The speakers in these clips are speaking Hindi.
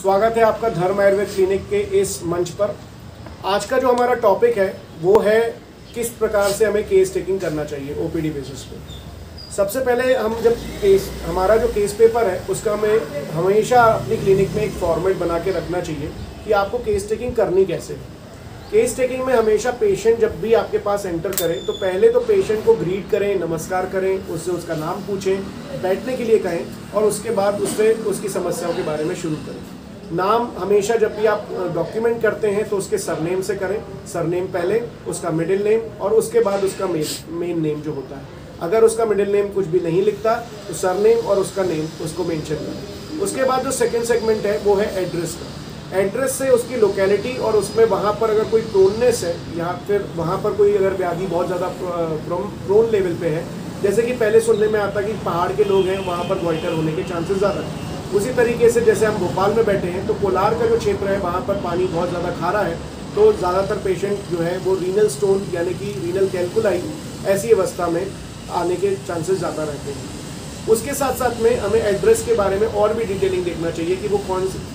स्वागत है आपका धर्म आयुर्वेद क्लिनिक के इस मंच पर। आज का जो हमारा टॉपिक है वो है किस प्रकार से हमें केस टेकिंग करना चाहिए ओपीडी बेसिस पे। सबसे पहले हम जब हमारा जो केस पेपर है उसका हमें हमेशा अपनी क्लिनिक में एक फॉर्मेट बना के रखना चाहिए कि आपको केस टेकिंग करनी कैसे है। केस टेकिंग में हमेशा पेशेंट जब भी आपके पास एंटर करें तो पहले तो पेशेंट को ग्रीट करें, नमस्कार करें, उससे उसका नाम पूछें, बैठने के लिए कहें और उसके बाद उससे उसकी समस्याओं के बारे में शुरू करें। नाम हमेशा जब भी आप डॉक्यूमेंट करते हैं तो उसके सरनेम से करें, सरनेम पहले, उसका मिडिल नेम और उसके बाद उसका मेन नेम जो होता है। अगर उसका मिडिल नेम कुछ भी नहीं लिखता तो सरनेम और उसका नेम उसको मेंशन करें। उसके बाद जो सेकंड सेगमेंट है वो है एड्रेस का। एड्रेस से उसकी लोकेलिटी और उसमें वहाँ पर अगर कोई प्रोननेस है या फिर वहाँ पर कोई अगर व्याधि बहुत ज़्यादा प्रोन लेवल पे है, जैसे कि पहले सुनने में आता कि पहाड़ के लोग हैं वहाँ पर गॉइटर होने के चांसेस ज़्यादा हैं। उसी तरीके से जैसे हम भोपाल में बैठे हैं तो कोलार का जो क्षेत्र है वहाँ पर पानी बहुत ज़्यादा खारा है, तो ज़्यादातर पेशेंट जो है वो रीनल स्टोन यानी कि रीनल कैलकुलाई ऐसी अवस्था में आने के चांसेस ज़्यादा रहते हैं। उसके साथ साथ में हमें एड्रेस के बारे में और भी डिटेलिंग देखना चाहिए कि वो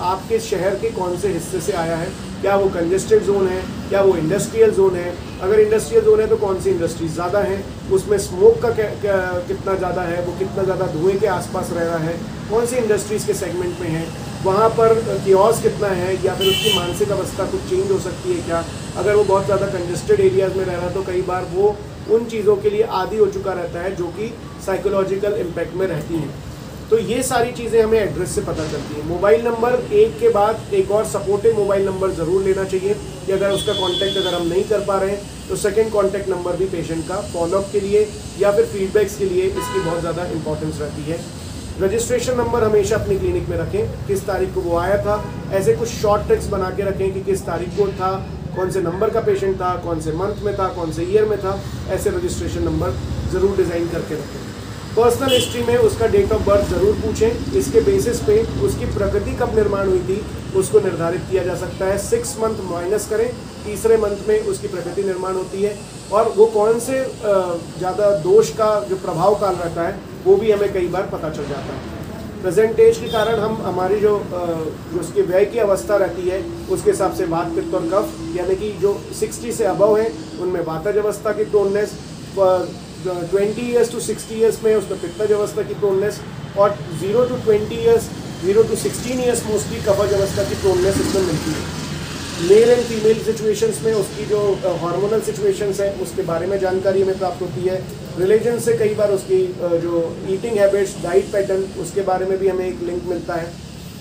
आपके शहर के कौन से हिस्से से आया है, क्या वो कंजेस्टेड जोन है, क्या वो इंडस्ट्रियल जोन है। अगर इंडस्ट्रियल जोन है तो कौन सी इंडस्ट्रीज ज़्यादा हैं, उसमें स्मोक का कितना ज़्यादा है, वो कितना ज़्यादा धुएं के आसपास रह रहा है, कौन सी इंडस्ट्रीज़ के सेगमेंट में है, वहाँ पर कियोस्क कितना है या फिर उसकी मानसिक अवस्था कुछ चेंज हो सकती है क्या। अगर वो बहुत ज़्यादा कंजेस्टेड एरियाज़ में रह रहा है तो कई बार वो उन चीज़ों के लिए आदी हो चुका रहता है जो कि साइकोलॉजिकल इम्पैक्ट में रहती हैं। तो ये सारी चीज़ें हमें एड्रेस से पता चलती हैं। मोबाइल नंबर एक के बाद एक और सपोर्टिव मोबाइल नंबर ज़रूर लेना चाहिए कि अगर उसका कांटेक्ट अगर हम नहीं कर पा रहे हैं तो सेकंड कांटेक्ट नंबर भी पेशेंट का फॉलोअप के लिए या फिर फीडबैक्स के लिए इसकी बहुत ज़्यादा इंपॉर्टेंस रहती है। रजिस्ट्रेशन नंबर हमेशा अपनी क्लिनिक में रखें, किस तारीख को वो आया था, ऐसे कुछ शॉर्ट ट्रिक्स बना के रखें कि किस तारीख को था, कौन से नंबर का पेशेंट था, कौन से मंथ में था, कौन से ईयर में था। ऐसे रजिस्ट्रेशन नंबर ज़रूर डिज़ाइन करके रखें। पर्सनल हिस्ट्री में उसका डेट ऑफ बर्थ ज़रूर पूछें। इसके बेसिस पे उसकी प्रकृति कब निर्माण हुई थी उसको निर्धारित किया जा सकता है। 6 मंथ माइनस करें, तीसरे मंथ में उसकी प्रकृति निर्माण होती है और वो कौन से ज़्यादा दोष का जो प्रभाव काल रहता है वो भी हमें कई बार पता चल जाता है। प्रेजेंट एज के कारण हम हमारी जो उसकी व्यय की अवस्था रहती है उसके हिसाब से वात, पित्त और कफ, यानी कि जो 60 से अबव है उनमें वातज अवस्था की प्रोननेस, 20 ईयर्स टू 60 ईयर्स में उसमें पित्तज अवस्था की प्रोननेस और 0 to 20 years, 0 to 16 years mostly कफज अवस्था की प्रोननेस इसमें मिलती है। मेल एंड फीमेल सिचुएशंस में उसकी जो हार्मोनल सिचुएशंस है उसके बारे में जानकारी हमें प्राप्त होती है। रिलीजन से कई बार उसकी जो ईटिंग हैबिट्स, डाइट पैटर्न, उसके बारे में भी हमें एक लिंक मिलता है।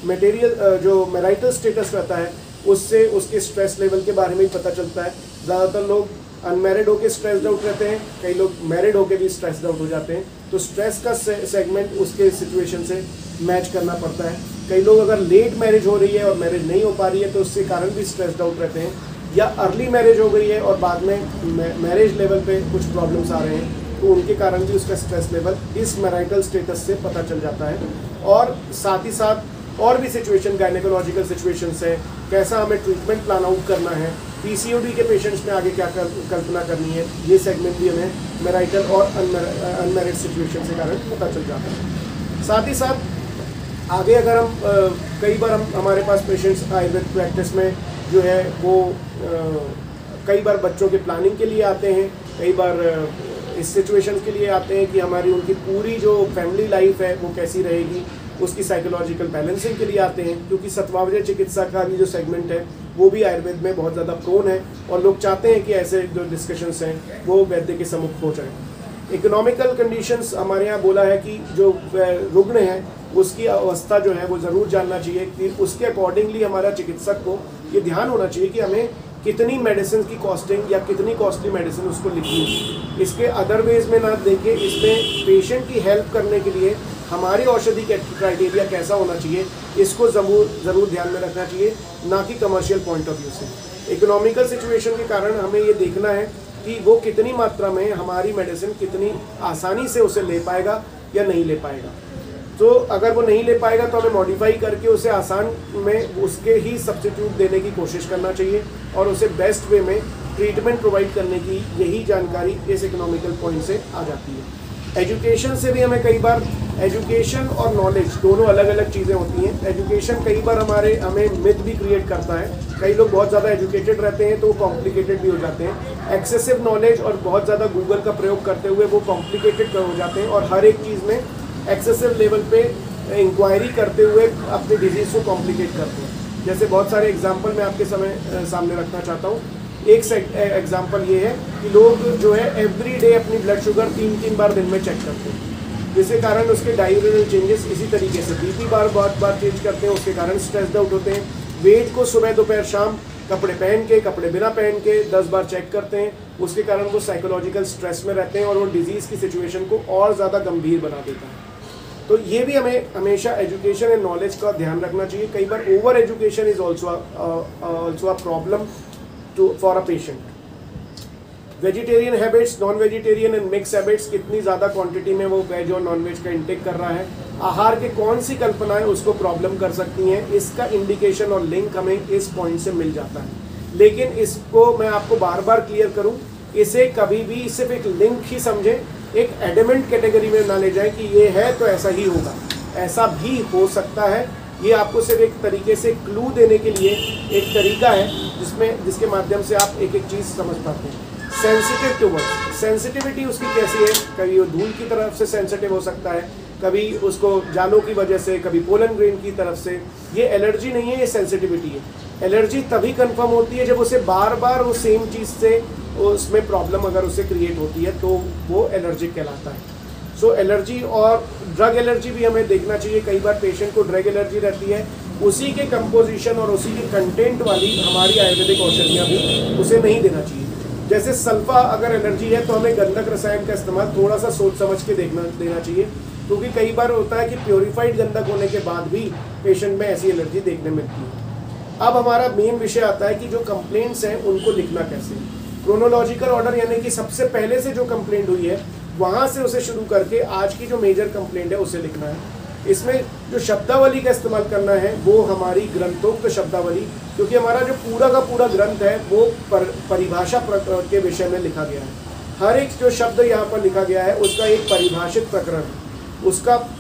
मटेरियल जो मैरिटल स्टेटस रहता है उससे उसके स्ट्रेस लेवल के बारे में भी पता चलता है। ज़्यादातर लोग अनमैरिड होकर स्ट्रेस्ड आउट रहते हैं, कई लोग मैरिड होकर भी स्ट्रेस्ड आउट हो जाते हैं, तो स्ट्रेस का सेगमेंट उसके सिचुएशन से मैच करना पड़ता है। कई लोग अगर लेट मैरिज हो रही है और मैरिज नहीं हो पा रही है तो उसके कारण भी स्ट्रेस्ड आउट रहते हैं, या अर्ली मैरिज हो गई है और बाद में मैरिज लेवल पे कुछ प्रॉब्लम्स आ रहे हैं तो उनके कारण भी उसका स्ट्रेस लेवल इस मैरिटल स्टेटस से पता चल जाता है। और साथ ही साथ और भी सिचुएशन, गायनेकोलॉजिकल सिचुएशंस है, कैसा हमें ट्रीटमेंट प्लान आउट करना है, पीसीओडी के पेशेंट्स में आगे क्या कल्पना करनी है, ये सेगमेंट भी हमें मैरिटल और अनमैरिड सिचुएशन के कारण पता चल जाता है। साथ ही साथ आगे अगर हम कई बार हमारे पास पेशेंट्स आयुर्वेद प्रैक्टिस में जो है वो कई बार बच्चों के प्लानिंग के लिए आते हैं, कई बार इस सिचुएशन के लिए आते हैं कि हमारी उनकी पूरी जो फैमिली लाइफ है वो कैसी रहेगी, उसकी साइकोलॉजिकल बैलेंसिंग के लिए आते हैं, क्योंकि सत्वावजय चिकित्सा का भी जो सेगमेंट है वो भी आयुर्वेद में बहुत ज़्यादा प्रोन है और लोग चाहते हैं कि ऐसे जो डिस्कशंस हैं वो वैद्य के सम्मुख हो जाएं। इकोनॉमिकल कंडीशंस हमारे यहाँ बोला है कि जो रुग्ण है उसकी अवस्था जो है वो ज़रूर जानना चाहिए कि उसके अकॉर्डिंगली हमारा चिकित्सक को ये ध्यान होना चाहिए कि हमें कितनी मेडिसिन की कॉस्टिंग या कितनी कॉस्टली मेडिसिन उसको लिखनी है। इसके अदर वेज में ना देखें, इसमें पेशेंट की हेल्प करने के लिए हमारी औषधि क्राइटेरिया कैसा होना चाहिए इसको ज़रूर ध्यान में रखना चाहिए, ना कि कमर्शियल पॉइंट ऑफ व्यू से। इकोनॉमिकल सिचुएशन के कारण हमें ये देखना है कि वो कितनी मात्रा में हमारी मेडिसिन कितनी आसानी से उसे ले पाएगा या नहीं ले पाएगा। तो अगर वो नहीं ले पाएगा तो हमें मॉडिफाई करके उसे आसान में उसके ही सब्स्टिट्यूट देने की कोशिश करना चाहिए और उसे बेस्ट वे में ट्रीटमेंट प्रोवाइड करने की यही जानकारी इस इकोनॉमिकल पॉइंट से आ जाती है। एजुकेशन से भी हमें कई बार, एजुकेशन और नॉलेज दोनों अलग अलग चीज़ें होती हैं। एजुकेशन कई बार हमें मिथ भी क्रिएट करता है। कई लोग बहुत ज़्यादा एजुकेटेड रहते हैं तो वो कॉम्प्लिकेटेड भी हो जाते हैं। एक्सेसिव नॉलेज और बहुत ज़्यादा गूगल का प्रयोग करते हुए वो कॉम्प्लिकेटेड हो जाते हैं, और हर एक चीज़ में एक्सेसिव लेवल पे इंक्वायरी करते हुए अपनी डिजीज़ को कॉम्प्लिकेट करते हैं। जैसे बहुत सारे एग्जाम्पल मैं आपके सामने रखना चाहता हूँ। एक एग्जाम्पल ये है कि लोग जो है एवरी डे अपनी ब्लड शुगर 3-3 बार दिन में चेक करते हैं, जिसके कारण उसके डायरेनल चेंजेस, इसी तरीके से बीपी बहुत बार चेंज करते हैं, उसके कारण स्ट्रेस्ड आउट होते हैं। वेट को सुबह दोपहर शाम कपड़े पहन के, कपड़े बिना पहन के 10 बार चेक करते हैं, उसके कारण वो साइकोलॉजिकल स्ट्रेस में रहते हैं और वो डिजीज़ की सिचुएशन को और ज़्यादा गंभीर बना देता है। तो ये भी हमें हमेशा एजुकेशन एंड नॉलेज का ध्यान रखना चाहिए। कई बार over education is also a problem for a patient. Vegetarian habits, non vegetarian and mix habits, कितनी ज़्यादा क्वांटिटी में वो वेज और नॉन वेज का इंटेक कर रहा है, आहार के कौन सी कल्पनाएं उसको प्रॉब्लम कर सकती हैं, इसका इंडिकेशन और लिंक हमें इस पॉइंट से मिल जाता है। लेकिन इसको मैं आपको बार बार क्लियर करूं, इसे कभी भी सिर्फ एक लिंक ही समझें, एक एडमेंट कैटेगरी में ना ले जाएं कि ये है तो ऐसा ही होगा। ऐसा भी हो सकता है। ये आपको सिर्फ एक तरीके से क्लू देने के लिए एक तरीका है जिसके माध्यम से आप एक एक चीज़ समझ पाते हैं। सेंसिटिव टू वर्ड, सेंसिटिविटी उसकी कैसी है, कभी वो धूल की तरफ से सेंसिटिव हो सकता है, कभी उसको जालों की वजह से, कभी पोलन ग्रेन की तरफ से। ये एलर्जी नहीं है, ये सेंसिटिविटी है। एलर्जी तभी कंफर्म होती है जब उसे बार बार वो सेम चीज़ से उसमें प्रॉब्लम अगर उसे क्रिएट होती है तो वो एलर्जिक कहलाता है। सो एलर्जी और ड्रग एलर्जी भी हमें देखना चाहिए। कई बार पेशेंट को ड्रग एलर्जी रहती है, उसी के कंपोजिशन और उसी के कंटेंट वाली हमारी आयुर्वेदिक औषधियाँ भी उसे नहीं देना चाहिए। जैसे सल्फा अगर एलर्जी है तो हमें गंधक रसायन का इस्तेमाल थोड़ा सा सोच समझ के देना चाहिए, क्योंकि कई बार होता है कि प्योरीफाइड गंधक होने के बाद भी पेशेंट में ऐसी एलर्जी देखने मिलती है। अब हमारा मेन विषय आता है कि जो कंप्लेंट्स हैं उनको लिखना कैसे। क्रोनोलॉजिकल ऑर्डर, यानी कि सबसे पहले से जो कंप्लेंट हुई है वहाँ से उसे शुरू करके आज की जो मेजर कंप्लेंट है उसे लिखना है। इसमें जो शब्दावली का इस्तेमाल करना है वो हमारी ग्रंथोक्त शब्दावली, क्योंकि हमारा जो पूरा का पूरा ग्रंथ है वो परिभाषा के विषय में लिखा गया है। हर एक जो शब्द यहाँ पर लिखा गया है उसका एक परिभाषित प्रकरण है।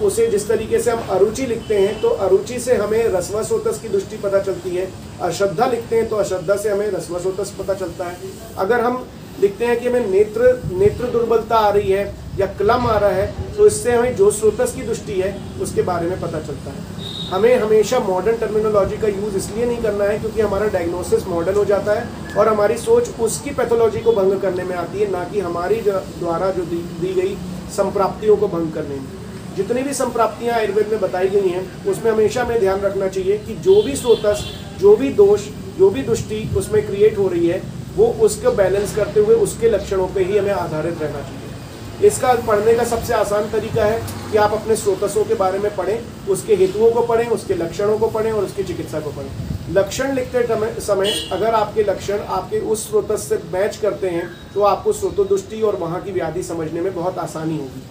उसे जिस तरीके से हम अरुचि लिखते हैं तो अरुचि से हमें रसवसोतस की दृष्टि पता चलती है, अश्रद्धा लिखते हैं तो अश्रद्धा से हमें रसवसोतस पता चलता है। अगर हम लिखते हैं कि हमें नेत्र दुर्बलता आ रही है या क्लम आ रहा है तो इससे हमें जो स्रोतस की दृष्टि है उसके बारे में पता चलता है। हमें हमेशा मॉडर्न टर्मिनोलॉजी का यूज़ इसलिए नहीं करना है क्योंकि हमारा डायग्नोसिस मॉडर्न हो जाता है और हमारी सोच उसकी पैथोलॉजी को भंग करने में आती है, ना कि हमारी द्वारा जो दी गई संप्राप्तियों को भंग करने में। जितनी भी संप्राप्तियाँ आयुर्वेद में बताई गई हैं उसमें हमेशा हमें ध्यान रखना चाहिए कि जो भी स्रोतस, जो भी दोष, जो भी दृष्टि उसमें क्रिएट हो रही है वो उसको बैलेंस करते हुए उसके लक्षणों पे ही हमें आधारित रहना चाहिए। इसका पढ़ने का सबसे आसान तरीका है कि आप अपने स्रोतसों के बारे में पढ़ें, उसके हेतुओं को पढ़ें, उसके लक्षणों को पढ़ें और उसकी चिकित्सा को पढ़ें। लक्षण लिखते समय अगर आपके लक्षण आपके उस स्रोतस से मैच करते हैं तो आपको स्रोतोदृष्टि और वहाँ की व्याधि समझने में बहुत आसानी होगी।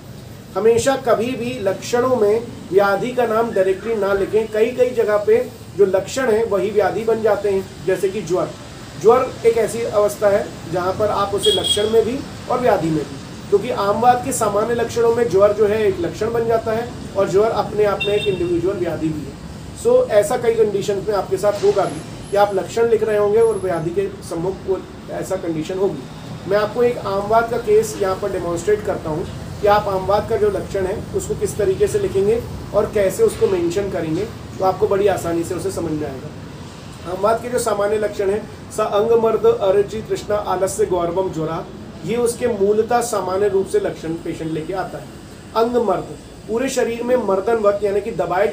हमेशा कभी भी लक्षणों में व्याधि का नाम डायरेक्टली ना लिखें। कई जगह पे जो लक्षण है वही व्याधि बन जाते हैं, जैसे कि ज्वर एक ऐसी अवस्था है जहाँ पर आप उसे लक्षण में भी और व्याधि में भी, क्योंकि आमवाद के सामान्य लक्षणों में ज्वर जो है एक लक्षण बन जाता है और ज्वर अपने आप में एक इंडिविजुअल व्याधि भी है। सो ऐसा कई कंडीशन में आपके साथ होगा भी कि आप लक्षण लिख रहे होंगे और व्याधि के सम्मुख वो ऐसा कंडीशन होगी। मैं आपको एक आमवाद का केस यहाँ पर डेमोन्स्ट्रेट करता हूँ कि आप आमवाद का जो लक्षण है उसको किस तरीके से लिखेंगे और कैसे उसको मेंशन करेंगे तो आपको बड़ी आसानी से उसे समझ में आएगा। आमवाद के जो सामान्य लक्षण है, स अंग मर्द अरुचि तृष्णा आलस्य गौरवम ज्वरा, ये उसके मूलतः सामान्य रूप से लक्षण पेशेंट लेके आता है। अंग मर्द, पूरे शरीर में मर्दनवत यानी कि दबाए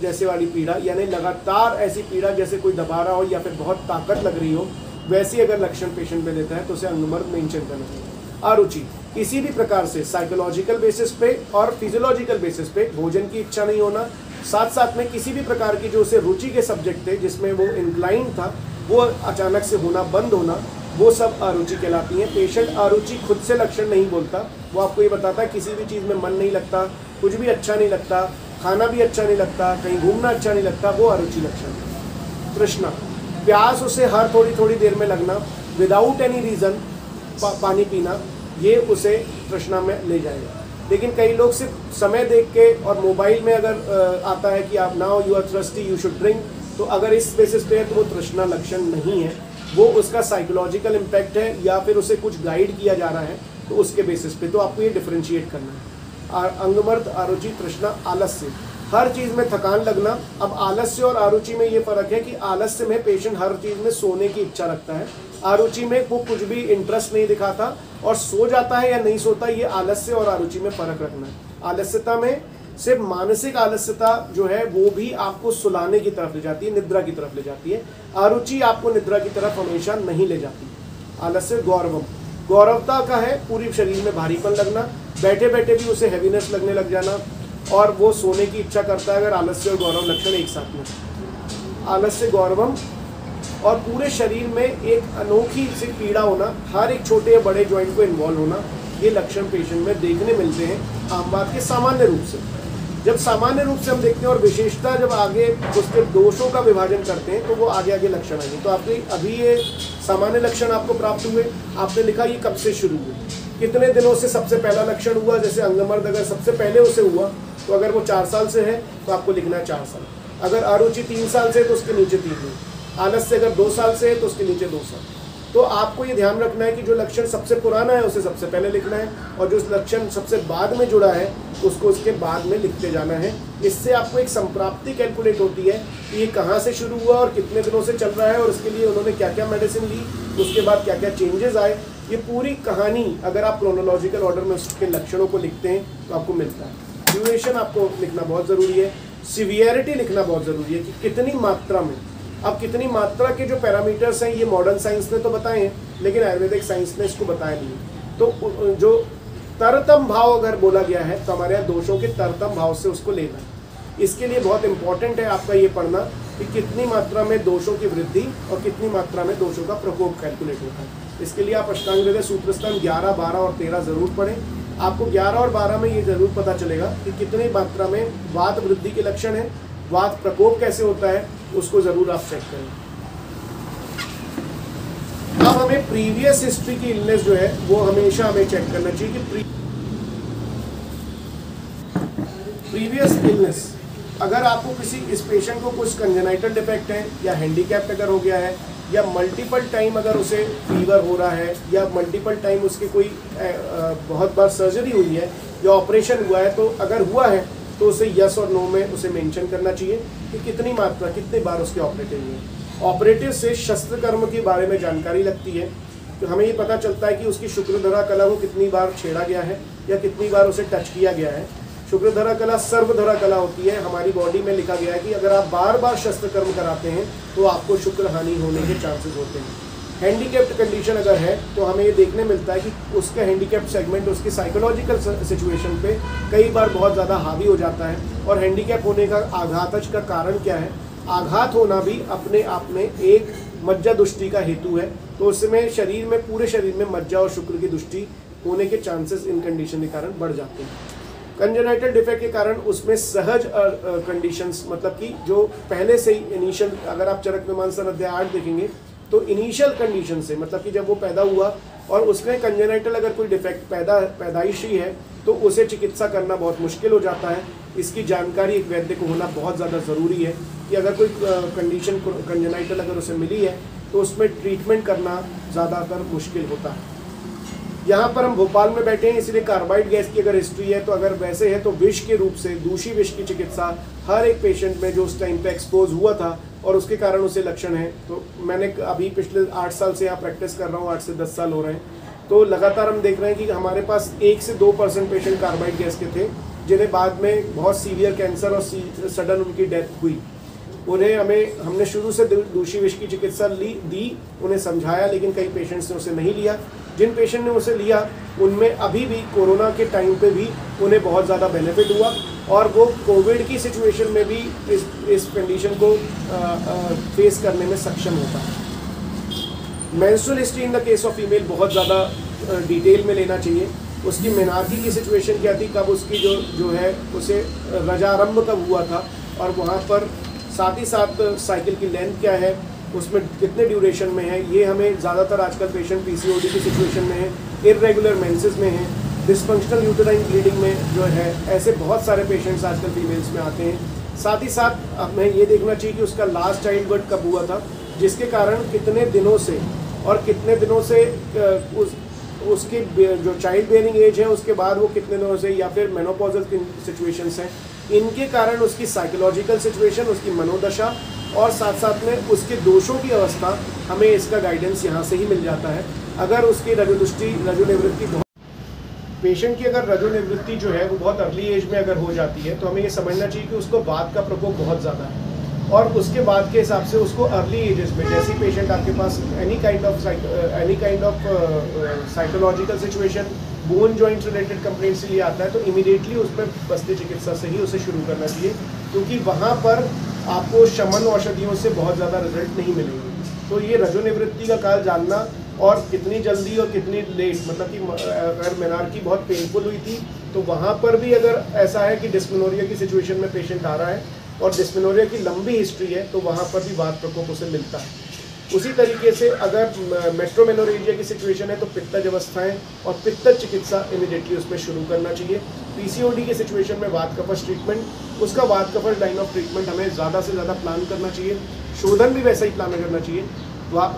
जैसे वाली पीड़ा, यानी लगातार ऐसी पीड़ा जैसे कोई दबा रहा हो या फिर बहुत ताकत लग रही हो, वैसी अगर लक्षण पेशेंट में लेता है तो उसे अंगमर्द मेंशन करना चाहिए। अरुचि, किसी भी प्रकार से साइकोलॉजिकल बेसिस पे और फिजियोलॉजिकल बेसिस पे भोजन की इच्छा नहीं होना, साथ साथ में किसी भी प्रकार की जो उसे रुचि के सब्जेक्ट थे जिसमें वो इंक्लाइन था वो अचानक से होना बंद होना, वो सब अरुचि कहलाती हैं। पेशेंट अरुचि खुद से लक्षण नहीं बोलता, वो आपको ये बताता है किसी भी चीज़ में मन नहीं लगता, कुछ भी अच्छा नहीं लगता, खाना भी अच्छा नहीं लगता, कहीं घूमना अच्छा नहीं लगता, वो अरुचि लक्षण। तृष्णा, प्यास उसे हर थोड़ी देर में लगना, विदाउट एनी रीज़न पानी पीना, ये उसे तृष्णा में ले जाएगा। लेकिन कई लोग सिर्फ समय देख के और मोबाइल में अगर आता है कि आप now you are thirsty you should drink, तो अगर इस बेसिस पे है तो वो तृष्णा लक्षण नहीं है, वो उसका साइकोलॉजिकल इम्पैक्ट है या फिर उसे कुछ गाइड किया जा रहा है, तो उसके बेसिस पे। तो आपको ये डिफरेंशिएट करना है। अंगमर्द, अरुचि, तृष्णा, आलस्य, हर चीज़ में थकान लगना। अब आलस्य और आरुचि में ये फर्क है कि आलस्य में पेशेंट हर चीज़ में सोने की इच्छा रखता है, आरुचि में वो कुछ भी इंटरेस्ट नहीं दिखाता और सो जाता है या नहीं सोता। ये आलस्य और आरुचि में फर्क रखना है। आलस्यता में सिर्फ मानसिक आलस्यता जो है वो भी आपको सुलाने की तरफ ले जाती है, निद्रा की तरफ ले जाती है। आरुचि आपको निद्रा की तरफ हमेशा नहीं ले जाती। आलस्य गौरवम, गौरवता का है पूरी शरीर में भारीपन लगना, बैठे बैठे भी उसे हैवीनेस लगने लग जाना और वो सोने की इच्छा करता है अगर आलस्य और गौरव लक्षण एक साथ में। आलस्य गौरवम और पूरे शरीर में एक अनोखी सी पीड़ा होना, हर एक छोटे या बड़े जॉइंट को इन्वॉल्व होना, ये लक्षण पेशेंट में देखने मिलते हैं आम बात के सामान्य रूप से। जब सामान्य रूप से हम देखते हैं और विशेषता जब आगे उसके दोषों का विभाजन करते हैं तो वो आगे आगे लक्षण आएंगे। तो आपके अभी ये सामान्य लक्षण आपको प्राप्त हुए, आपने लिखा ये कब से शुरू हुए, कितने दिनों से सबसे पहला लक्षण हुआ। जैसे अंगमर्द अगर सबसे पहले उसे हुआ तो अगर वो 4 साल से है तो आपको लिखना है 4 साल। अगर अरुचि 3 साल से है तो उसके नीचे 3 दिन। आलस्य अगर 2 साल से है तो उसके नीचे 2 साल। तो आपको ये ध्यान रखना है कि जो लक्षण सबसे पुराना है उसे सबसे पहले लिखना है और जो लक्षण सबसे बाद में जुड़ा है उसको उसके बाद में लिखते जाना है। इससे आपको एक संप्राप्ति कैलकुलेट होती है कि ये कहाँ से शुरू हुआ और कितने दिनों से चल रहा है और उसके लिए उन्होंने क्या क्या मेडिसिन ली, उसके बाद क्या क्या चेंजेस आए। ये पूरी कहानी अगर आप क्रोनोलॉजिकल ऑर्डर में उसके लक्षणों को लिखते हैं तो आपको मिलता है। ड्यूरेशन आपको लिखना बहुत ज़रूरी है, सिवियरिटी लिखना बहुत ज़रूरी है कि कितनी मात्रा में। अब कितनी मात्रा के जो पैरामीटर्स हैं ये मॉडर्न साइंस ने तो बताए हैं लेकिन आयुर्वेदिक साइंस ने इसको बताया नहीं। तो जो तरतम भाव अगर बोला गया है तो हमारे यहाँ दोषों के तरतम भाव से उसको लेना है। इसके लिए बहुत इंपॉर्टेंट है आपका ये पढ़ना कि कितनी मात्रा में दोषों की वृद्धि और कितनी मात्रा में दोषों का प्रकोप कैलकुलेट होता है। इसके लिए आप अष्टांग हृदय सूत्र स्तंभ 11, 12 और 13 जरूर पढ़ें। आपको 11 और 12 में ये जरूर पता चलेगा कि कितनी मात्रा में वात वृद्धि के लक्षण है, वात प्रकोप कैसे होता है, उसको जरूर आप चेक करें। अब हमें प्रीवियस हिस्ट्री की इलनेस जो है वो हमेशा हमें चेक करना चाहिए कि प्रीवियस इलनेस अगर आपको किसी इस पेशेंट को कुछ कंजेनाइटल डिफेक्ट है या हैंडीकैप्ड अगर हो गया है या मल्टीपल टाइम अगर उसे फीवर हो रहा है या मल्टीपल टाइम उसकी कोई बहुत बार सर्जरी हुई है या ऑपरेशन हुआ है, तो अगर हुआ है तो उसे यस और नो में उसे मेंशन करना चाहिए कि कितनी मात्रा कितने बार उसके ऑपरेटिव हुए। ऑपरेटिव से शस्त्र कर्म के बारे में जानकारी लगती है तो हमें ये पता चलता है कि उसकी शुक्रधरा कला को कितनी बार छेड़ा गया है या कितनी बार उसे टच किया गया है। शुक्रधरा कला सर्वधरा कला होती है। हमारी बॉडी में लिखा गया है कि अगर आप बार बार शस्त्र कर्म कराते हैं तो आपको शुक्र हानि होने के चांसेस होते हैं। हैंडीकैप्ड कंडीशन अगर है तो हमें ये देखने मिलता है कि उसका हैंडीकैप्ड सेगमेंट उसकी साइकोलॉजिकल सिचुएशन पे कई बार बहुत ज़्यादा हावी हो जाता है। और हैंडीकैप होने का आघातज का कारण क्या है? आघात होना भी अपने आप में एक मज्जा दुष्टि का हेतु है। तो उसमें शरीर में पूरे शरीर में मज्जा और शुक्र की दुष्टि होने के चांसेस इन कंडीशन के कारण बढ़ जाते हैं। कंजेनाइटल डिफेक्ट के कारण उसमें सहज कंडीशंस मतलब कि जो पहले से ही इनिशियल, अगर आप चरक मीमांसा अध्याय 8 देखेंगे तो इनिशियल कंडीशन से मतलब कि जब वो पैदा हुआ और उसमें कंजेनाइटल अगर कोई डिफेक्ट पैदाइशी है तो उसे चिकित्सा करना बहुत मुश्किल हो जाता है। इसकी जानकारी एक वैद्य को होना बहुत ज़्यादा ज़रूरी है कि अगर कोई कंडीशन कंजेनाइटल अगर उसे मिली है तो उसमें ट्रीटमेंट करना ज़्यादातर मुश्किल होता है। यहाँ पर हम भोपाल में बैठे हैं इसलिए कार्बाइड गैस की अगर हिस्ट्री है तो अगर वैसे है तो विष के रूप से दूषी विष की चिकित्सा हर एक पेशेंट में जो उस टाइम पे एक्सपोज हुआ था और उसके कारण उसे लक्षण है। तो मैंने अभी पिछले 8 साल से यहाँ प्रैक्टिस कर रहा हूँ, 8 से 10 साल हो रहे हैं। तो लगातार हम देख रहे हैं कि हमारे पास 1 से 2% पेशेंट कार्बाइड गैस के थे जिन्हें बाद में बहुत सीवियर कैंसर और सडन उनकी डेथ हुई। उन्हें हमने शुरू से दूषी विष की चिकित्सा दी, उन्हें समझाया, लेकिन कई पेशेंट्स ने उसे नहीं लिया। जिन पेशेंट ने उसे लिया उनमें अभी भी कोरोना के टाइम पे भी उन्हें बहुत ज़्यादा बेनिफिट हुआ और वो कोविड की सिचुएशन में भी इस कंडीशन को फेस करने में सक्षम होता है। Menstrual history in the case of female बहुत ज़्यादा डिटेल में लेना चाहिए। उसकी मेनार्की की सिचुएशन क्या थी, कब उसकी जो है उसे रजारंभ कब हुआ था और वहाँ पर साथ ही साथ साइकिल की लेंथ क्या है, उसमें कितने ड्यूरेशन में है। ये हमें ज़्यादातर आजकल पेशेंट पीसीओडी की सिचुएशन में है, इर्रेगुलर मेंसेस में है, डिसफंक्शनल यूटेराइन ब्लीडिंग में जो है ऐसे बहुत सारे पेशेंट्स आजकल फीमेल्स में आते हैं। साथ ही साथ हमें ये देखना चाहिए कि उसका लास्ट चाइल्ड बर्थ कब हुआ था, जिसके कारण कितने दिनों से और कितने दिनों से उसकी जो चाइल्ड बेयरिंग एज है उसके बाद वो कितने दिनों से, या फिर मेनोपॉजल सिचुएशंस हैं, इनके कारण उसकी साइकोलॉजिकल सिचुएशन, उसकी मनोदशा और साथ साथ में उसके दोषों की अवस्था, हमें इसका गाइडेंस यहाँ से ही मिल जाता है। अगर उसकी रजो निवृत्ति पेशेंट की अगर रजो निवृत्ति जो है वो बहुत अर्ली एज में अगर हो जाती है तो हमें ये समझना चाहिए कि उसको वात का प्रकोप बहुत ज़्यादा है, और उसके बाद के हिसाब से उसको अर्ली एजेस में, जैसे पेशेंट आपके पास any kind of psychological situation, bone joint related complaint से लिए आता है, तो इमीडिएटली उसमें बस्ती चिकित्सा से ही उसे शुरू करना चाहिए, क्योंकि वहाँ पर आपको शमन औषधियों से बहुत ज़्यादा रिजल्ट नहीं मिलेंगे। तो ये रजो निवृत्ति का काल जानना, और कितनी जल्दी और कितनी लेट, मतलब कि अगर मेनार्की बहुत पेनफुल हुई थी तो वहाँ पर भी अगर ऐसा है कि डिस्मेनोरिया की सिचुएशन में पेशेंट आ रहा है और डिस्मेनोरिया की लंबी हिस्ट्री है, तो वहाँ पर भी वात प्रकोप उसे मिलता है। उसी तरीके से अगर मेट्रोमेनोरेजिया की सिचुएशन है तो पित्तज अवस्थाएं और पित्तज चिकित्सा इमीडिएटली उसमें शुरू करना चाहिए। पीसीओडी की सिचुएशन में वात कफश ट्रीटमेंट, उसका वात कफश लाइन ऑफ ट्रीटमेंट हमें ज़्यादा से ज़्यादा प्लान करना चाहिए, शोधन भी वैसा ही प्लान करना चाहिए।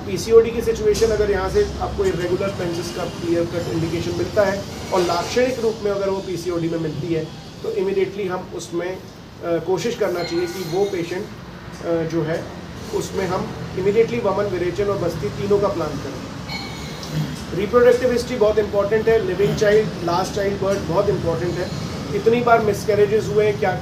पीसीओडी की सिचुएशन अगर यहाँ से आपको इरेगुलर मेंसेस का क्लियर कट इंडिकेशन मिलता है और लाक्षणिक रूप में अगर वो पीसीओडी में मिलती है तो इमीडिएटली हम उसमें कोशिश करना चाहिए कि वो पेशेंट जो है उसमें हम इमीडिएटली वमन, विरेचन और बस्ती तीनों का प्लान करें। रिप्रोडक्टिव हिस्ट्री बहुत इंपॉर्टेंट है, living child, last child birth बहुत इंपॉर्टेंट है। कितनी बार मिसकैरेजेस हुए हैं, क्या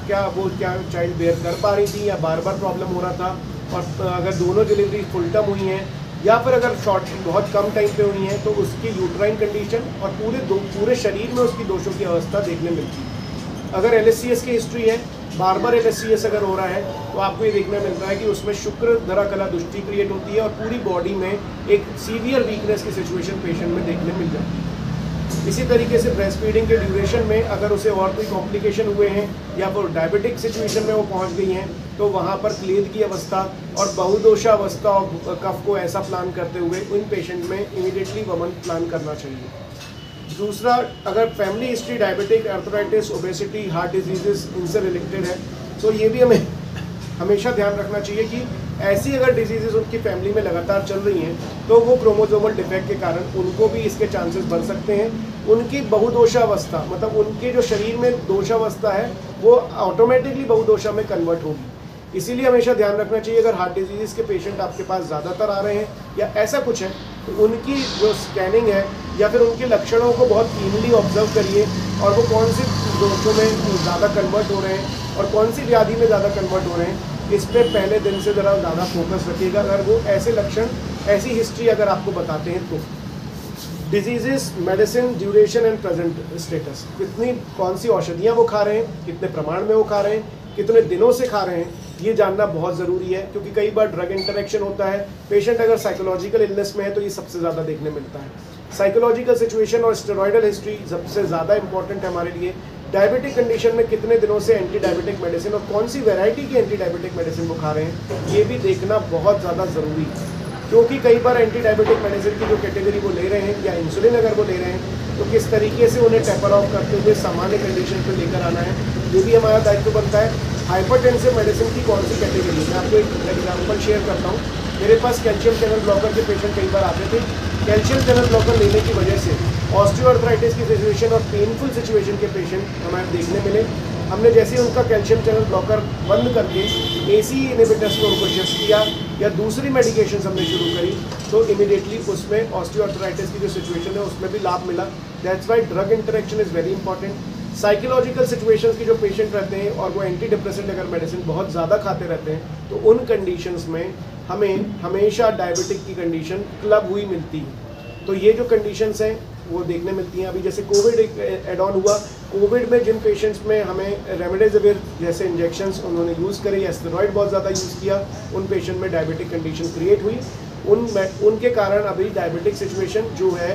चाइल्ड बेयर कर पा रही थी या बार बार प्रॉब्लम हो रहा था, और अगर दोनों डिलीवरी फुल टर्म हुई हैं या फिर अगर शॉर्ट बहुत कम टाइम पे हुई हैं तो उसकी यूट्राइन कंडीशन और पूरे शरीर में उसकी दोषों की अवस्था देखने मिलती है। अगर एलएससीएस की हिस्ट्री है, बार बार एलएससीएस अगर हो रहा है तो आपको ये देखने मिलता है कि उसमें शुक्र धरा कला दुष्टि क्रिएट होती है और पूरी बॉडी में एक सीवियर वीकनेस की सिचुएशन पेशेंट में देखने मिल जाती है। इसी तरीके से ब्रेस्ट फीडिंग के ड्यूरेशन में अगर उसे और कोई कॉम्प्लिकेशन हुए हैं या फिर डायबिटिक सिचुएशन में वो पहुंच गई हैं तो वहाँ पर क्लेद की अवस्था और बहुदोषा अवस्था और कफ को ऐसा प्लान करते हुए उन पेशेंट में इमीडिएटली वमन प्लान करना चाहिए। दूसरा, अगर family history diabetic, arthritis, obesity, heart diseases इनसे रिलेटेड है तो ये भी हमें हमेशा ध्यान रखना चाहिए कि ऐसी अगर डिजीजेस उनकी फैमिली में लगातार चल रही हैं तो वो क्रोमोसोमल डिफेक्ट के कारण उनको भी इसके चांसेस बढ़ सकते हैं। उनकी बहुदोषावस्था, मतलब उनके जो शरीर में दोषावस्था है वो ऑटोमेटिकली बहुदोषा में कन्वर्ट होगी। इसीलिए हमेशा ध्यान रखना चाहिए अगर हार्ट डिजीज़ के पेशेंट आपके पास ज़्यादातर आ रहे हैं या ऐसा कुछ है तो उनकी जो स्कैनिंग है या फिर उनके लक्षणों को बहुत कीनली ऑब्जर्व करिए और वो कौन सी दोषों में ज़्यादा कन्वर्ट हो रहे हैं और कौन सी व्याधि में ज़्यादा कन्वर्ट हो रहे हैं, इस पर पहले दिन से ज़रा ज़्यादा फोकस रखिएगा। अगर वो ऐसे लक्षण, ऐसी हिस्ट्री अगर आपको बताते हैं तो diseases, medicine, duration and present status, कौन सी औषधियाँ वो खा रहे हैं, कितने प्रमाण में वो खा रहे हैं, कितने दिनों से खा रहे हैं, ये जानना बहुत ज़रूरी है। क्योंकि कई बार ड्रग इंटरेक्शन होता है, पेशेंट अगर साइकोलॉजिकल इलनेस में है तो ये सबसे ज़्यादा देखने मिलता है। साइकोलॉजिकल सिचुएशन और स्टेरॉयडल हिस्ट्री सबसे ज़्यादा इंपॉर्टेंट है हमारे लिए। डायबिटिक कंडीशन में कितने दिनों से एंटी डायबिटिक मेडिसिन और कौन सी वैरायटी की एंटी डायबिटिक मेडिसिन वो खा रहे हैं, ये भी देखना बहुत ज़्यादा ज़रूरी है। क्योंकि कई बार एंटी डायबिटिक मेडिसिन की जो कैटेगरी वो ले रहे हैं या इंसुलिन अगर वो ले रहे हैं तो किस तरीके से उन्हें टेपर ऑफ करते हुए सामान्य कंडीशन पर लेकर आना है, ये भी हमारा दायित्व बनता है। हाइपरटेंसिव मेडिसिन की कौन सी कैटेगरी, मैं आपको एक एग्जाम्पल शेयर करता हूँ। मेरे पास कैल्शियम चैनल ब्लॉकर के पेशेंट कई बार आते थे। कैल्शियम चैनल ब्लॉकर लेने की वजह से ऑस्टियोआर्थराइटिस की सिचुएशन और पेनफुल सिचुएशन के पेशेंट हमें देखने मिले। हमने जैसे ही उनका कैल्शियम चैनल ब्लॉकर बंद करके एसी इनहिबिटर्स में उनको शिफ्ट किया या दूसरी मेडिकेशन हमने शुरू करी तो इमीडिएटली उसमें ऑस्टियोआर्थराइटिस की जो सिचुएशन है उसमें भी लाभ मिला। That's why drug interaction is very important. Psychological situations की जो पेशेंट रहते हैं और वो एंटी डिप्रेसेंट अगर मेडिसिन बहुत ज़्यादा खाते रहते हैं तो उन कंडीशंस में हमें हमेशा डायबिटिक की कंडीशन क्लब हुई मिलती है। तो ये जो कंडीशंस हैं वो देखने मिलती हैं। अभी जैसे कोविड एक एड ऑन हुआ, कोविड में जिन पेशेंट्स में हमें रेमडेसिविर जैसे इंजेक्शंस उन्होंने यूज़ करे या स्टेरॉइड बहुत ज़्यादा यूज़ किया, उन पेशेंट में डायबिटिक कंडीशन क्रिएट हुई। उनके कारण अभी डायबिटिक सिचुएशन जो है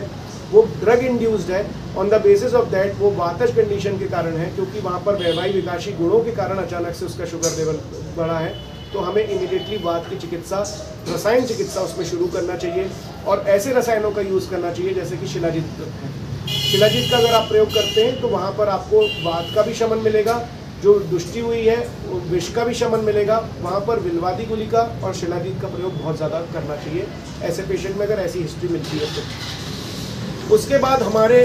वो ड्रग इंड्यूस्ड है। On the basis of that वो वातज कंडीशन के कारण है, क्योंकि वहाँ पर वैवाहिक विकासी गुणों के कारण अचानक से उसका शुगर लेवल बढ़ा है। तो हमें इमीडिएटली वात की चिकित्सा, रसायन चिकित्सा उसमें शुरू करना चाहिए और ऐसे रसायनों का यूज़ करना चाहिए जैसे कि शिलाजित है। शिलाजीत का अगर आप प्रयोग करते हैं तो वहाँ पर आपको वात का भी शमन मिलेगा, जो दुष्टि हुई है विष का भी शमन मिलेगा। वहाँ पर विलवादी गुलिका और शिलाजीत का प्रयोग बहुत ज़्यादा करना चाहिए ऐसे पेशेंट में, अगर ऐसी हिस्ट्री मिलती है तो। उसके बाद हमारे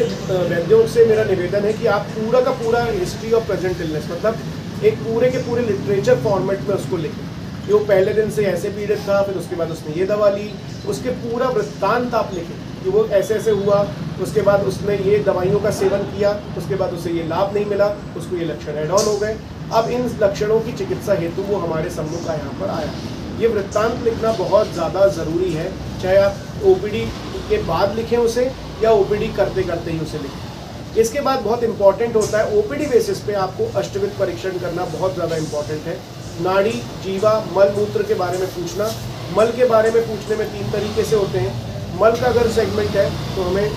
वैद्यों से मेरा निवेदन है कि आप पूरा का पूरा हिस्ट्री ऑफ प्रेजेंट इलनेस, मतलब एक पूरे के पूरे लिटरेचर फॉर्मेट में उसको लिखें कि वो पहले दिन से ऐसे पीड़ित था, फिर उसके बाद उसने ये दवा ली, उसके पूरा वृत्तांत आप लिखें कि वो ऐसे ऐसे हुआ, उसके बाद उसने ये दवाइयों का सेवन किया, उसके बाद उसे ये लाभ नहीं मिला, उसको ये लक्षण एड ऑन हो गए, अब इन लक्षणों की चिकित्सा हेतु वो हमारे सम्मुख यहाँ पर आया। ये वृत्तांत लिखना बहुत ज़्यादा ज़रूरी है, चाहे आप ओपीडी के बाद लिखें उसे या ओपीडी करते करते ही उसे लिखें। इसके बाद बहुत इंपॉर्टेंट होता है ओपीडी बेसिस पे आपको अष्टविध परीक्षण करना बहुत ज़्यादा इंपॉर्टेंट है। नाड़ी, जीवा, मल मूत्र के बारे में पूछना। मल के बारे में पूछने में 3 तरीके से होते हैं। मल का अगर सेगमेंट है तो हमें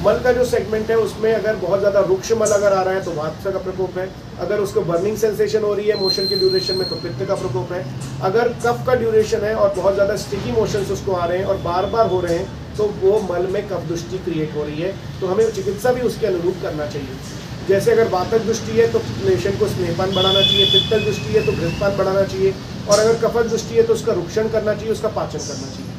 मल का जो सेगमेंट है उसमें अगर बहुत ज़्यादा रुक्ष मल अगर आ रहा है तो वात का प्रकोप है, अगर उसको बर्निंग सेंसेशन हो रही है मोशन के ड्यूरेशन में तो पित्त का प्रकोप है, अगर कफ का ड्यूरेशन है और बहुत ज़्यादा स्टिकी मोशंस उसको आ रहे हैं और बार बार हो रहे हैं तो वो मल में कफ दुष्टि क्रिएट हो रही है, तो हमें चिकित्सा भी उसके अनुरूप करना चाहिए। जैसे अगर वातक दृष्टि है तो पेशेंट को स्नेहपान बढ़ाना चाहिए, पित्तक दृष्टि है तो घृतपान बढ़ाना चाहिए, और अगर कफक दृष्टि है तो उसका रुक्षण करना चाहिए, उसका पाचन करना चाहिए।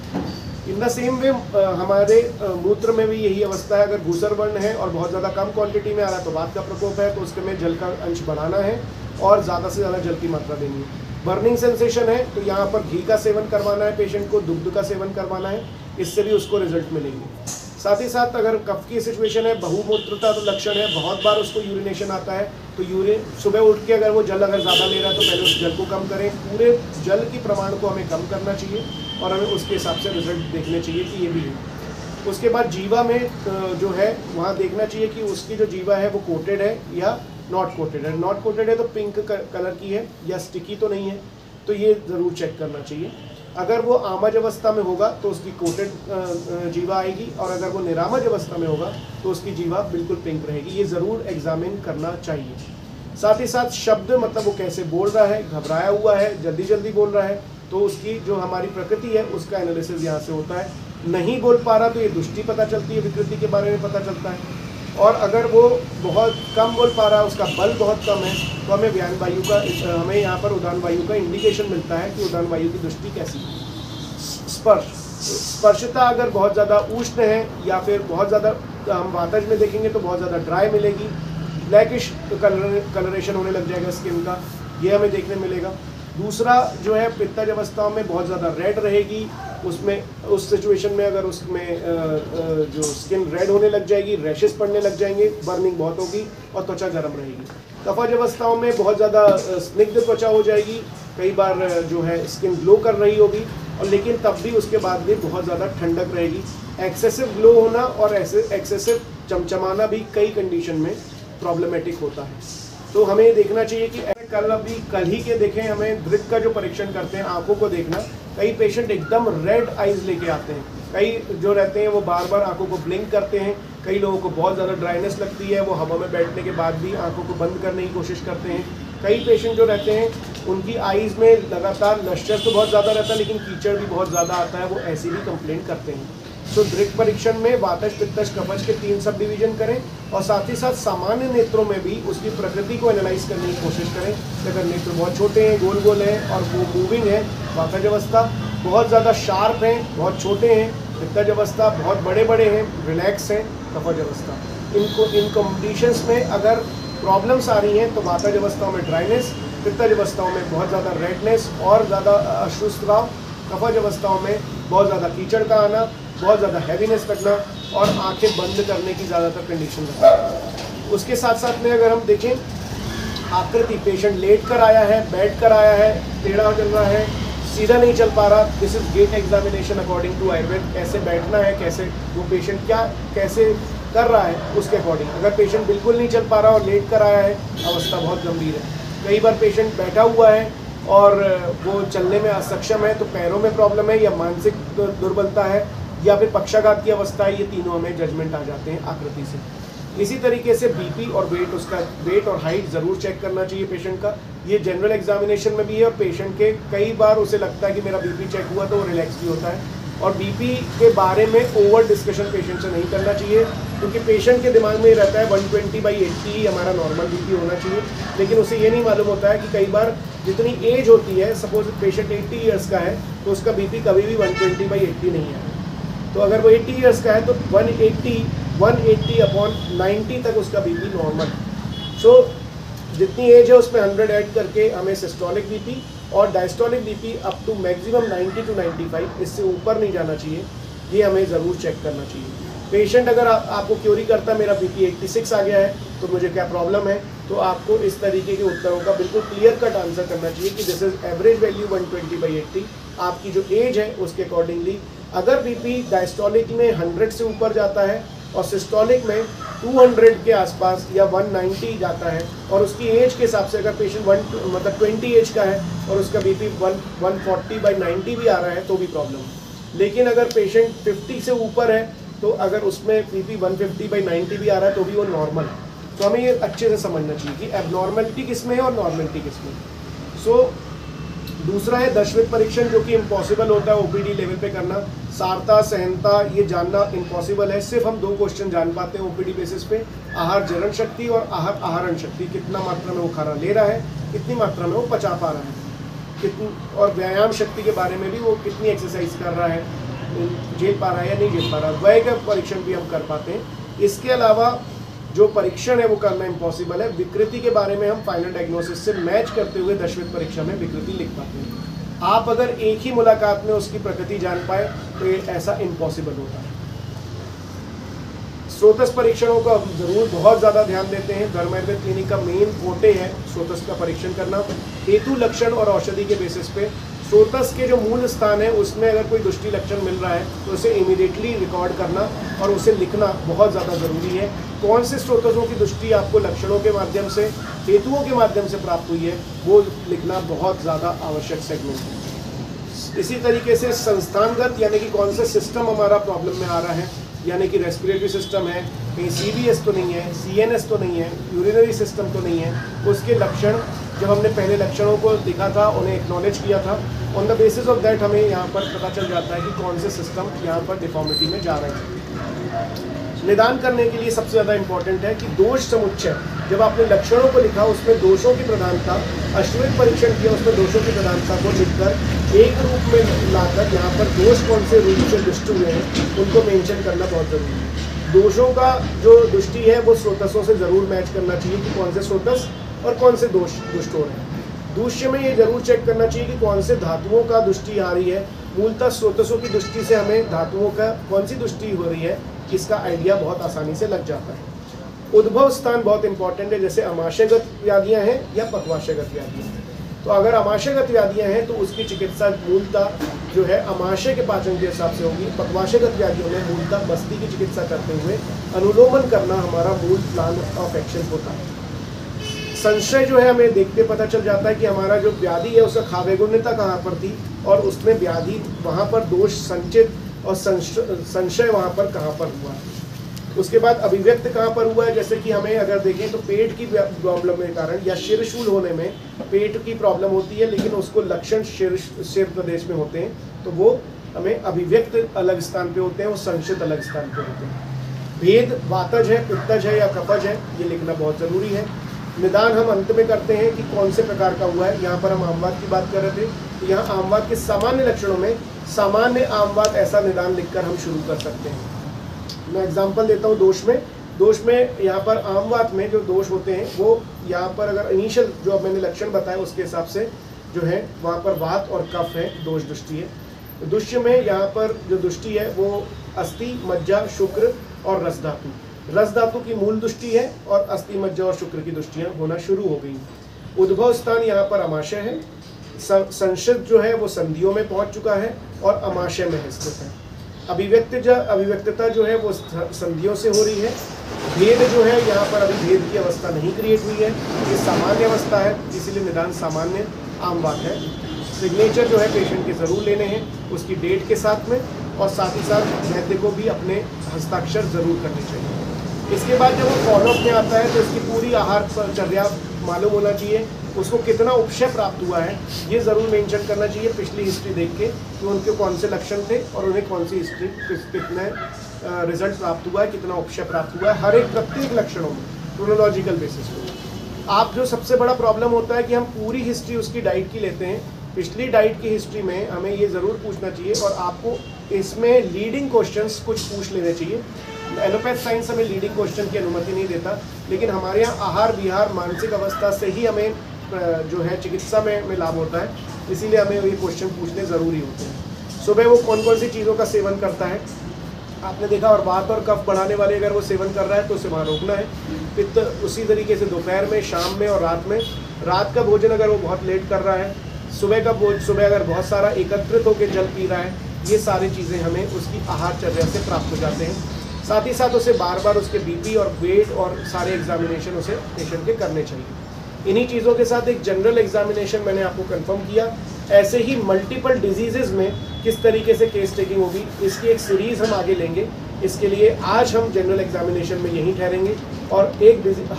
इन द सेम वे हमारे मूत्र में भी यही अवस्था है। अगर भूसर वर्ण है और बहुत ज़्यादा कम क्वांटिटी में आ रहा है तो वात का प्रकोप है, तो उसके में जल का अंश बढ़ाना है और ज़्यादा से ज़्यादा जल की मात्रा देनी है। बर्निंग सेंसेशन है तो यहाँ पर घी का सेवन करवाना है पेशेंट को, दुग्ध का सेवन करवाना है, इससे भी उसको रिजल्ट मिलेंगे। साथ ही साथ अगर कफ की सिचुएशन है, बहुमूत्रता तो लक्षण है, बहुत बार उसको यूरिनेशन आता है, तो यूरिन सुबह उठ के अगर वो जल अगर ज़्यादा ले रहा है तो पहले उस जल को कम करें। पूरे जल की प्रमाण को हमें कम करना चाहिए और हमें उसके हिसाब से रिजल्ट देखने चाहिए कि ये भी है। उसके बाद जीवा में जो है वहाँ देखना चाहिए कि उसकी जो जीवा है वो कोटेड है या नॉट कोटेड है। नॉट कोटेड है तो पिंक कलर की है या स्टिकी तो नहीं है, तो ये ज़रूर चेक करना चाहिए। अगर वो आमज अवस्था में होगा तो उसकी कोटेड जीवा आएगी, और अगर वो निरामज अवस्था में होगा तो उसकी जीवा बिल्कुल पिंक रहेगी। ये ज़रूर एग्जामिन करना चाहिए। साथ ही साथ शब्द, मतलब वो कैसे बोल रहा है, घबराया हुआ है, जल्दी जल्दी बोल रहा है, तो उसकी जो हमारी प्रकृति है उसका एनालिसिस यहाँ से होता है। नहीं बोल पा रहा तो ये दुष्टि पता चलती है, विकृति के बारे में पता चलता है। और अगर वो बहुत कम बोल पा रहा है, उसका बल बहुत कम है, तो हमें व्यान वायु का हमें यहाँ पर उदान वायु का इंडिकेशन मिलता है कि उदान वायु की दृष्टि कैसी है। स्पर्शता अगर बहुत ज़्यादा उष्ण है या फिर बहुत ज़्यादा, हम वातज में देखेंगे तो बहुत ज़्यादा ड्राई मिलेगी, ब्लैकिश कलरेशन होने लग जाएगा स्किन का, ये हमें देखने मिलेगा। दूसरा जो है पित्तज अवस्थाओं में बहुत ज़्यादा रेड रहेगी, उसमें उस सिचुएशन में अगर उसमें जो स्किन रेड होने लग जाएगी, रैशेस पड़ने लग जाएंगे, बर्निंग बहुत होगी और त्वचा गर्म रहेगी। कफज अवस्थाओं में बहुत ज़्यादा स्निग्ध त्वचा हो जाएगी, कई बार जो है स्किन ग्लो कर रही होगी, और लेकिन तब भी उसके बाद भी बहुत ज़्यादा ठंडक रहेगी। एक्सेसिव ग्लो होना और ऐसे एक्सेसिव चमचमाना भी कई कंडीशन में प्रॉब्लमेटिक होता है। तो हमें देखना चाहिए कि कल ही के देखें, हमें दृक का जो परीक्षण करते हैं आंखों को देखना, कई पेशेंट एकदम रेड आइज लेके आते हैं, कई जो रहते हैं वो बार बार आंखों को ब्लिंक करते हैं, कई लोगों को बहुत ज़्यादा ड्राइनेस लगती है, वो हवा में बैठने के बाद भी आंखों को बंद करने की कोशिश करते हैं। कई पेशेंट जो रहते हैं उनकी आइज़ में लगातार लश्चर तो बहुत ज़्यादा रहता है लेकिन कीचड़ भी बहुत ज़्यादा आता है, वो ऐसी भी कंप्लेंट करते हैं। तो दृक परीक्षण में वातज, पित्तज, कफज के 3 सब डिवीजन करें, और साथ ही साथ सामान्य नेत्रों में भी उसकी प्रकृति को एनालाइज करने की कोशिश करें। अगर नेत्र बहुत छोटे हैं, गोल गोल हैं और वो मूविंग है, वातज अवस्था, बहुत ज़्यादा शार्प हैं, बहुत छोटे हैं, पित्तज अवस्था, बहुत बड़े बड़े हैं, रिलैक्स हैं, कफज अवस्था। इन कंडीशंस में अगर प्रॉब्लम्स आ रही हैं तो वातज अवस्थाओं में ड्राइनेस, पित्तज अवस्थाओं में बहुत ज़्यादा रेडनेस और ज़्यादा अशुस्त्राव, कफज अवस्थाओं में बहुत ज़्यादा कीचड़ का आना, बहुत ज़्यादा हैवीनेस लगना और आंखें बंद करने की ज़्यादातर कंडीशन लगती है। उसके साथ साथ में अगर हम देखें आकृति, पेशेंट लेट कर आया है, बैठ कर आया है, टेढ़ा चल रहा है, सीधा नहीं चल पा रहा, this is gait examination according to Ayurveda. कैसे बैठना है, कैसे वो पेशेंट क्या कैसे कर रहा है उसके अकॉर्डिंग। अगर पेशेंट बिल्कुल नहीं चल पा रहा और लेट कर आया है, अवस्था बहुत गंभीर है। कई बार पेशेंट बैठा हुआ है और वो चलने में असक्षम है, तो पैरों में प्रॉब्लम है या मानसिक दुर्बलता है या फिर पक्षाघात की अवस्था है, ये तीनों हमें जजमेंट आ जाते हैं आकृति से। इसी तरीके से बीपी और वेट, उसका वेट और हाइट ज़रूर चेक करना चाहिए पेशेंट का। ये जनरल एग्जामिनेशन में भी है और पेशेंट के कई बार उसे लगता है कि मेरा बीपी चेक हुआ तो वो रिलैक्स भी होता है, और बीपी के बारे में ओवर डिस्कशन पेशेंट से नहीं करना चाहिए, क्योंकि पेशेंट के दिमाग में रहता है 120/80 ही हमारा नॉर्मल बीपी होना चाहिए, लेकिन उसे ये नहीं मालूम होता है कि कई बार जितनी एज होती है, सपोज पेशेंट 80 ईयर्स का है तो उसका बीपी कभी भी 120/80 नहीं है। तो अगर वो 80 ईयर्स का है तो 180/90 तक उसका बीपी नॉर्मल। सो जितनी एज है उसमें 100 ऐड करके हमें सिस्टोलिक बीपी और diastolic BP up to maximum 90 to 95, इससे ऊपर नहीं जाना चाहिए, ये हमें ज़रूर चेक करना चाहिए। पेशेंट अगर आपको क्यूरी करता है मेरा बीपी 86 आ गया है तो मुझे क्या प्रॉब्लम है, तो आपको इस तरीके के उत्तरों का बिल्कुल क्लियर कट आंसर करना चाहिए कि दिस इज एवरेज वैल्यू 120/80, आपकी जो एज है उसके अकॉर्डिंगली। अगर बीपी डायस्टोलिक में 100 से ऊपर जाता है और सिस्टोलिक में 200 के आसपास या 190 जाता है और उसकी एज के हिसाब से अगर पेशेंट 20 एज का है और उसका बीपी 140/90 भी आ रहा है तो भी प्रॉब्लम है। लेकिन अगर पेशेंट 50 से ऊपर है तो अगर उसमें बीपी 150/90 भी आ रहा है तो भी वो नॉर्मल है। तो हमें ये अच्छे से समझना चाहिए कि एबनॉर्मलिटी किसमें है और नॉर्मलिटी किसमें है। सो दूसरा है दशवित परीक्षण, जो कि इम्पॉसिबल होता है ओपीडी लेवल पे करना। सारता सहनता ये जानना इम्पॉसिबल है, सिर्फ हम 2 क्वेश्चन जान पाते हैं ओपीडी बेसिस पे, आहार जरण शक्ति और आहार आहरण शक्ति, कितना मात्रा में वो खाना ले रहा है, कितनी मात्रा में वो पचा पा रहा है, कितनी, और व्यायाम शक्ति के बारे में भी वो कितनी एक्सरसाइज कर रहा है, झेल पा रहा है या नहीं झेल पा रहा है, वह का परीक्षण भी हम कर पाते हैं। इसके अलावा जो परीक्षण है वो करना इम्पॉसिबल है। विकृति के बारे में हम फाइनल डायग्नोसिस से मैच करते हुए दशवित परीक्षा में विकृति लिख पाते हैं। आप अगर एक ही मुलाकात में उसकी प्रकृति जान पाए तो ये ऐसा इम्पॉसिबल होता है। स्रोतस परीक्षणों का जरूर बहुत ज़्यादा ध्यान देते हैं। धर्म आयुर्वेद क्लिनिक का मेन फोटे है स्रोतस का परीक्षण करना। हेतु, लक्षण और औषधि के बेसिस पे स्रोतस के जो मूल स्थान है उसमें अगर कोई दुष्टि लक्षण मिल रहा है तो उसे इमीडिएटली रिकॉर्ड करना और उसे लिखना बहुत ज़्यादा ज़रूरी है। कौन से स्रोतसों की दुष्टि आपको लक्षणों के माध्यम से, हेतुओं के माध्यम से प्राप्त हुई है, वो लिखना बहुत ज़्यादा आवश्यक सेगमेंट है। इसी तरीके से संस्थानगत, यानी कि कौन सा सिस्टम हमारा प्रॉब्लम में आ रहा है, यानी कि रेस्पिरेटरी सिस्टम है, कहीं CVS तो नहीं है, CNS तो नहीं है, यूरिनरी सिस्टम तो नहीं है, उसके लक्षण जब हमने पहले लक्षणों को देखा था, उन्हें एक्नॉलेज किया था, on the basis of that हमें यहाँ पर पता चल जाता है कि कौन से सिस्टम यहाँ पर डिफॉर्मिटी में जा रहे हैं। निदान करने के लिए सबसे ज़्यादा इंपॉर्टेंट है कि दोष समुच्चय, जब आपने लक्षणों को लिखा उसमें दोषों की प्रधानता, अश्वमेध परीक्षण किया उसमें दोषों की प्रधानता को लिखकर एक रूप में लाकर यहाँ पर दोष कौन से रूप से दुष्ट हुए हैं उनको मेंशन करना बहुत जरूरी है। दोषों का जो दृष्टि है वो स्रोतसों से ज़रूर मैच करना चाहिए कि कौन से स्रोतस और कौन से दोष दुष्ट हो रहे हैं। दूष्य में ये जरूर चेक करना चाहिए कि कौन से धातुओं का दृष्टि आ रही है। मूलतः स्रोतसों की दृष्टि से हमें धातुओं का कौन सी दृष्टि हो रही है इसका आइडिया बहुत आसानी से लग जाता है। उद्भव स्थान बहुत इंपॉर्टेंट है, जैसे अमाशयगत व्याधियां हैं या पक्वाशयगत व्याधियां हैं। तो अगर अमाशयगत व्याधियां हैं तो उसकी चिकित्सा मूलतः जो है अमाशय के पाचन के हिसाब से होगी। पक्वाशयगत व्याधियों में मूलतः बस्ती की चिकित्सा करते हुए अनुलोमन करना हमारा मूल प्लान ऑफ एक्शन होता है। संशय जो है हमें देखते पता चल जाता है कि हमारा जो व्याधि है उसका खावेगुण्यता कहाँ पर थी और उसमें व्याधि वहाँ पर दोष संचित और संशय वहाँ पर कहाँ पर हुआ। उसके बाद अभिव्यक्त कहाँ पर हुआ है, जैसे कि हमें अगर देखें तो पेट की प्रॉब्लम के कारण या शिरशूल होने में पेट की प्रॉब्लम होती है, लेकिन उसको लक्षण शिर प्रदेश में होते हैं, तो वो हमें अभिव्यक्त अलग स्थान पे होते हैं, वो संचित अलग स्थान पे होते हैं। भेद वातज है, पित्तज है या कफज है, ये लिखना बहुत ज़रूरी है। निदान हम अंत में करते हैं कि कौन से प्रकार का हुआ है। यहाँ पर हम आमवात की बात कर रहे थे, तो यहाँ आमवात के सामान्य लक्षणों में सामान्य आमवात ऐसा निदान लिखकर हम शुरू कर सकते हैं। मैं एग्जांपल देता हूँ दोष में यहाँ पर आमवात में जो दोष होते हैं वो यहाँ पर अगर इनिशियल जो मैंने लक्षण बताए उसके हिसाब से जो है वहाँ पर वात और कफ है, दोष दृष्टि है। दुष्य में यहाँ पर जो दृष्टि है वो अस्थि, मज्जा, शुक्र और रस धातु। रस धातु की मूल दृष्टि है और अस्थि, मज्जा और शुक्र की दृष्टियाँ होना शुरू हो गई। उद्भव स्थान यहाँ पर अमाशय है। संशित जो है वो संधियों में पहुँच चुका है और अमाशय में स्थित है। अभिव्यक्तता जो है वो संधियों से हो रही है। भेद जो है यहाँ पर अभी भेद की अवस्था नहीं क्रिएट हुई है, ये सामान्य अवस्था है, इसीलिए निदान सामान्य आम बात है। सिग्नेचर जो है पेशेंट के ज़रूर लेने हैं उसकी डेट के साथ में, और साथ ही साथ वैद्य को भी अपने हस्ताक्षर ज़रूर करने चाहिए। इसके बाद जब वो फॉलोअप में आता है तो इसकी पूरी आहार चर्या मालूम होना चाहिए। उसको कितना उपशय प्राप्त हुआ है ये ज़रूर मेंशन करना चाहिए पिछली हिस्ट्री देख के कि उनके कौन से लक्षण थे और उन्हें कौन सी हिस्ट्री कितने रिजल्ट प्राप्त हुआ है, कितना उपशय प्राप्त हुआ है, हर एक प्रत्येक लक्षणों में क्रोनोलॉजिकल बेसिस पे। आप जो सबसे बड़ा प्रॉब्लम होता है कि हम पूरी हिस्ट्री उसकी डाइट की लेते हैं, पिछली डाइट की हिस्ट्री में हमें ये ज़रूर पूछना चाहिए और आपको इसमें लीडिंग क्वेश्चंस कुछ पूछ लेने चाहिए। एलोपैथ साइंस हमें लीडिंग क्वेश्चन की अनुमति नहीं देता, लेकिन हमारे यहाँ आहार विहार मानसिक अवस्था से ही हमें जो है चिकित्सा में लाभ होता है, इसीलिए हमें ये क्वेश्चन पूछने ज़रूरी होते हैं। सुबह वो कौन कौन सी चीज़ों का सेवन करता है आपने देखा, और वात और कफ बढ़ाने वाले अगर वो सेवन कर रहा है तो उसे वहाँ रोकना है। पित्त उसी तरीके से दोपहर में, शाम में और रात में। रात का भोजन अगर वो बहुत लेट कर रहा है, सुबह अगर बहुत सारा एकत्रित होकर जल पी रहा है, ये सारी चीज़ें हमें उसकी आहारचर्या से प्राप्त हो जाते हैं। साथ ही साथ उसे बार बार उसके बीपी और वेट और सारे एग्जामिनेशन उसे पेशेंट के करने चाहिए। इन्हीं चीज़ों के साथ एक जनरल एग्जामिनेशन मैंने आपको कंफर्म किया। ऐसे ही मल्टीपल डिजीज़ेज़ में किस तरीके से केस टेकिंग होगी, इसकी एक सीरीज़ हम आगे लेंगे। इसके लिए आज हम जनरल एग्जामिनेशन में यहीं ठहरेंगे और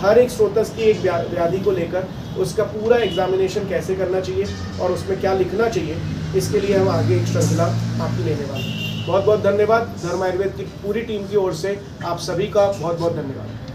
हर एक स्रोतस की एक व्याधि को लेकर उसका पूरा एग्जामिनेशन कैसे करना चाहिए और उसमें क्या लिखना चाहिए, इसके लिए हम आगे एक श्रृंखला आपकी लेने वाले हैं। बहुत बहुत धन्यवाद। धर्म आयुर्वेद की पूरी टीम की ओर से आप सभी का बहुत बहुत धन्यवाद।